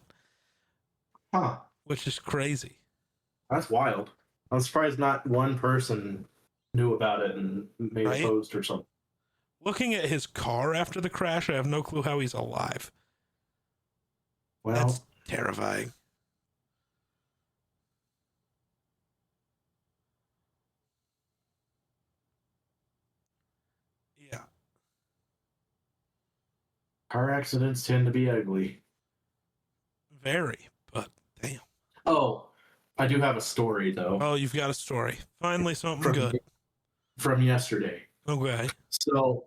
S2: Huh.
S1: which is crazy.
S2: That's wild. I'm surprised not one person knew about it and made
S1: Right?
S2: a post or something.
S1: Looking at his car after the crash, I have no clue how he's alive.
S2: Well,
S1: That's terrifying. Yeah.
S2: car accidents tend to be ugly.
S1: Very, but damn.
S2: Oh, I do have a story though.
S1: Oh, you've got a story. Finally, something
S2: from,
S1: good.
S2: from yesterday.
S1: Okay.
S2: So,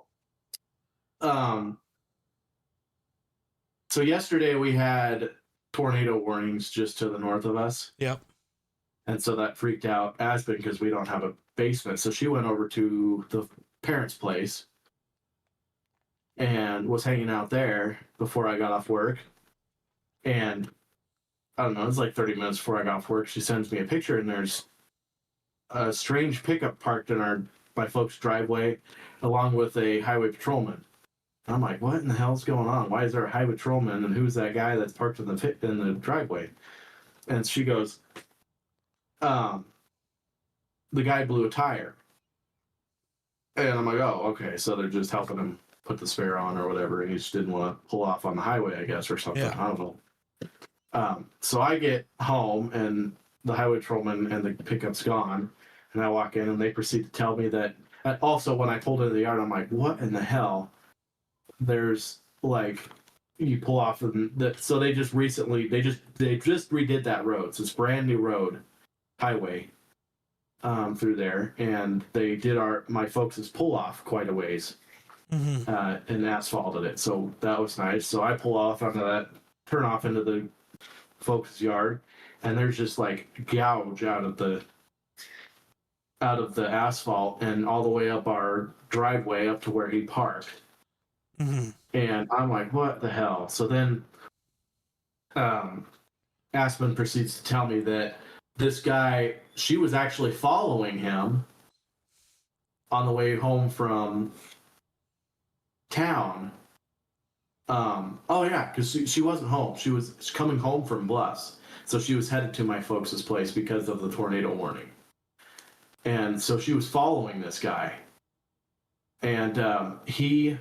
S2: so yesterday we had tornado warnings just to the north of us,
S1: Yep.
S2: and so that freaked out Aspen because we don't have a basement. So she went over to the parents' place and was hanging out there before I got off work. And I don't know, it was like 30 minutes before I got off work. She sends me a picture, and there's a strange pickup parked in my folks' driveway, along with a highway patrolman. I'm like, what in the hell's going on? Why is there a highway patrolman, and who's that guy that's parked in the driveway? And she goes, the guy blew a tire. And I'm like, oh, okay, so they're just helping him put the spare on or whatever, and he just didn't want to pull off on the highway, I guess, or something.
S1: Yeah.
S2: I don't know. So I get home, and the highway patrolman and the pickup's gone, and I walk in, and they proceed to tell me that. Also, when I pulled into the yard, I'm like, what in the hell? There's like, you pull off, so they just redid that road. So it's brand new road, highway, through there, and they did my folks' pull off quite a ways. and asphalted it. So that was nice. So I pull off onto that, turn off into the folks' yard, and there's just like gouge out of the asphalt and all the way up our driveway up to where he parked. And I'm like, what the hell? So then Aspen proceeds to tell me that this guy, she was actually following him on the way home from town. Oh yeah, because she wasn't home. She was coming home from Bluffs. So she was headed to my folks' place because of the tornado warning. And so she was following this guy. And he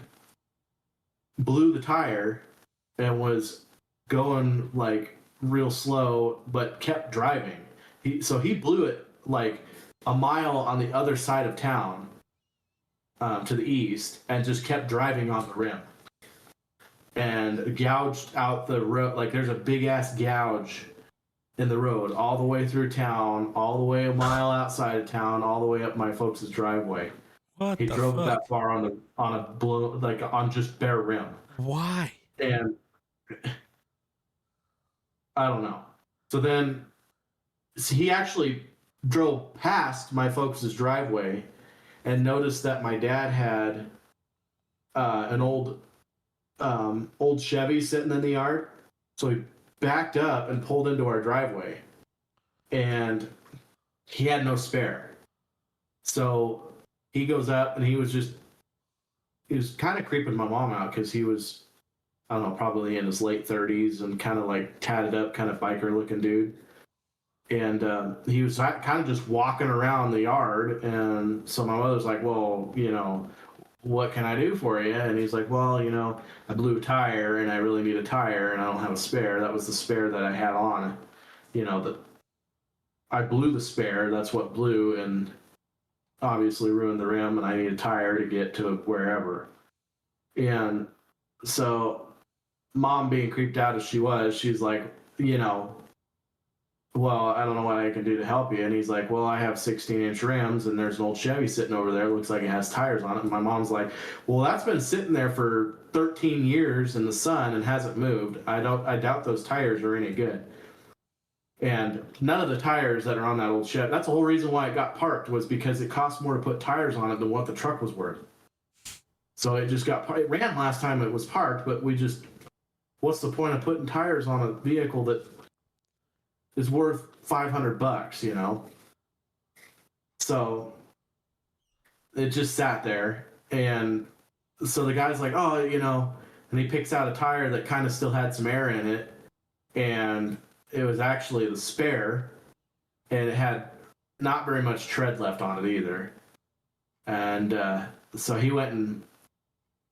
S2: blew the tire and was going like real slow, but kept driving. So he blew it like a mile on the other side of town to the east and just kept driving on the rim. And gouged out the road. Like there's a big ass gouge in the road all the way through town, all the way a mile outside of town, all the way up my folks' driveway.
S1: What
S2: he
S1: the
S2: drove
S1: fuck?
S2: that far on a blow, like on just bare rim.
S1: Why?
S2: And I don't know. So then he actually drove past my folks' driveway and noticed that my dad had an old Chevy sitting in the yard. So he backed up and pulled into our driveway, and he had no spare. So he goes up and he was kind of creeping my mom out because he was, I don't know, probably in his late 30s and kind of like tatted up, kind of biker looking dude. And he was kind of just walking around the yard. And so my mother's like, well, what can I do for you? And he's like, well, I blew a tire and I really need a tire and I don't have a spare. That was the spare that I had on. I blew the spare. That's what blew and obviously ruined the rim, and I need a tire to get to wherever. And so mom, being creeped out as she was, she's like, well, I don't know what I can do to help you. And he's like, well, I have 16-inch rims and there's an old Chevy sitting over there. It looks like it has tires on it. And my mom's like, well, that's been sitting there for 13 years in the sun and hasn't moved. I doubt those tires are any good. And none of the tires that are on that old Chevy, that's the whole reason why it got parked, was because it cost more to put tires on it than what the truck was worth. So it just it ran last time it was parked, but what's the point of putting tires on a vehicle that is worth $500, So it just sat there. And so the guy's like, oh, and he picks out a tire that kind of still had some air in it. And it was actually the spare. And it had not very much tread left on it either. And so he went and,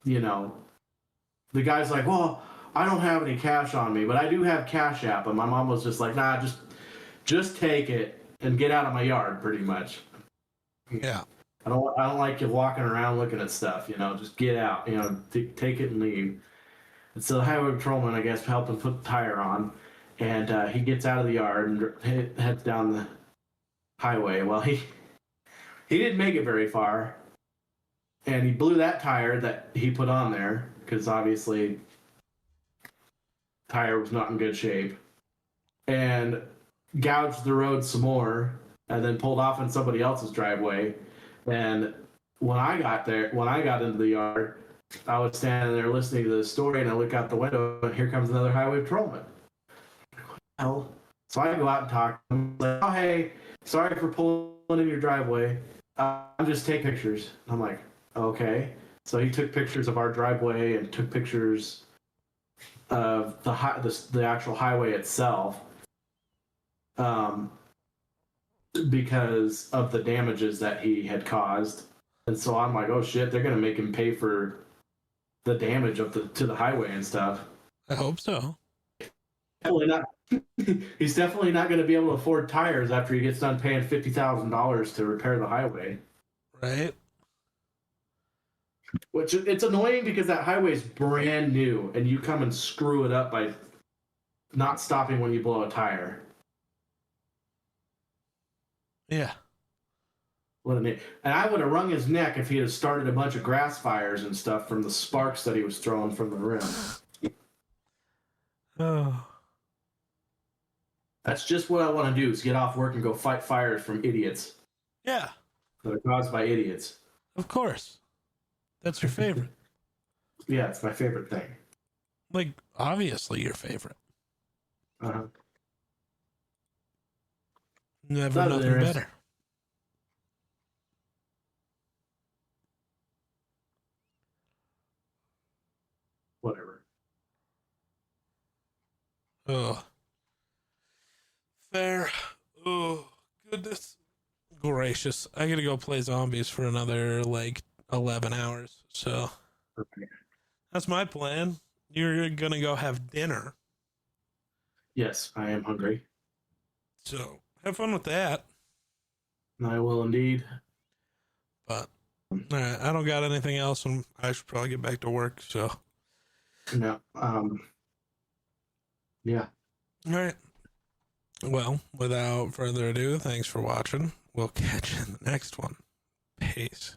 S2: the guy's like, well, I don't have any cash on me, but I do have Cash App. And my mom was just like, nah, just take it and get out of my yard, pretty much.
S1: Yeah.
S2: I don't like you walking around looking at stuff, just get out, take it and leave. And so the highway patrolman, I guess, helped him put the tire on, and he gets out of the yard and heads down the highway. Well, he didn't make it very far, and he blew that tire that he put on there, because obviously tire was not in good shape, and gouged the road some more, and then pulled off in somebody else's driveway. And when I got into the yard, I was standing there listening to the story, and I look out the window, and here comes another highway patrolman. What the hell? So I go out and talk to him, like, oh, hey, sorry for pulling in your driveway. I'm just taking pictures. I'm like, okay. So he took pictures of our driveway and took pictures of the actual highway itself, because of the damages that he had caused. And so I'm like, oh shit, they're gonna make him pay for the damage to the highway and stuff.
S1: I hope so.
S2: Definitely not. He's definitely not going to be able to afford tires after he gets done paying $50,000 to repair the highway.
S1: Right.
S2: Which, it's annoying because that highway is brand new, and you come and screw it up by not stopping when you blow a tire.
S1: Yeah.
S2: What an idiot. And I would have wrung his neck if he had started a bunch of grass fires and stuff from the sparks that he was throwing from the rim.
S1: Oh.
S2: That's just what I want to do, is get off work and go fight fires from idiots
S1: Yeah,
S2: that are caused by idiots.
S1: of course. That's your favorite.
S2: Yeah, it's my favorite thing.
S1: Like, obviously your favorite.
S2: Uh-huh.
S1: Never
S2: Not
S1: nothing
S2: interesting.
S1: better.
S2: Whatever.
S1: Oh. Fair. Oh, goodness gracious. I gotta go play zombies for another, 11 hours. So,
S2: Okay.
S1: that's my plan. You're gonna go have dinner.
S2: Yes, I am hungry.
S1: So, have fun with that.
S2: I will indeed.
S1: But, alright, I don't got anything else, and I should probably get back to work. So,
S2: No. Yeah.
S1: alright. Well, without further ado, thanks for watching. We'll catch you in the next one. Peace.